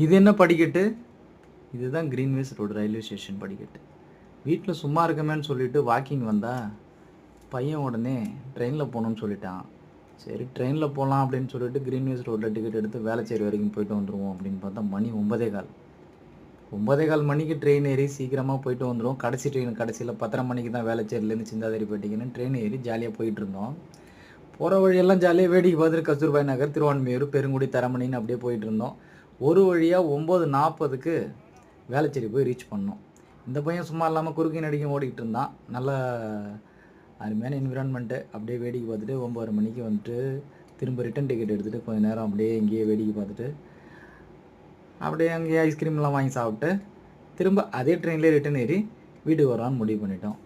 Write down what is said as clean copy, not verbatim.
இது என்ன படிக்கட்டு? இதுதான் கிரீன்வேஸ் ரோடு ரயில்வே ஸ்டேஷன் படிக்கட்டு. வீட்டில் சும்மா இருக்கமேன்னு சொல்லிட்டு வாக்கிங் வந்தா பையன் உடனே ட்ரெயினில் போகணுன்னு சொல்லிட்டான். சரி ட்ரெயினில் போகலாம் அப்படின்னு சொல்லிட்டு கிரீன்வேஸ் ரோட்டில் டிக்கெட் எடுத்து வேளச்சேரி வரைக்கும் போயிட்டு வந்துடுவோம் அப்படின்னு பார்த்தா மணி 9:15. 9:15 மணிக்கு ட்ரெயின் ஏறி சீக்கிரமாக போயிட்டு வந்துடும். கடைசி ட்ரெயின் கடைசியில் 10:30 மணிக்கு தான் வேளச்சேரியிலேருந்து சிந்தாதிரிப்பேட்டைக்குன்னு ட்ரெயின் ஏறி ஜாலியாக போயிட்டு இருந்தோம். போகிற வழியெல்லாம் ஜாலியாக வேடிக்கை பார்த்துட்டு கஸ்தூர்பாய் நகர், திருவான்மியூர், பெருங்குடி, தரமணின்னு அப்படியே போயிட்டு இருந்தோம். ஒரு வழியாக 9:40க்கு வேளச்சேரி போய் ரீச் பண்ணோம். இந்த பையன் சும்மா இல்லாமல் குறுக்கி நடிக்கும் ஓடிக்கிட்டு இருந்தான். நல்ல அருமையான என்விரான்மெண்ட்டு. அப்படியே வேடிக்கை பார்த்துட்டு 9:30 மணிக்கு வந்துட்டு திரும்ப ரிட்டன் டிக்கெட் எடுத்துகிட்டு கொஞ்சம் நேரம் அப்படியே இங்கேயே வேடிக்கை பார்த்துட்டு அப்படியே அங்கேயே ஐஸ்கிரீம்லாம் வாங்கி சாப்பிட்டு திரும்ப அதே ட்ரெயின்லேயே ரிட்டன் ஏறி வீட்டுக்கு வரான்னு முடிவு பண்ணிட்டோம்.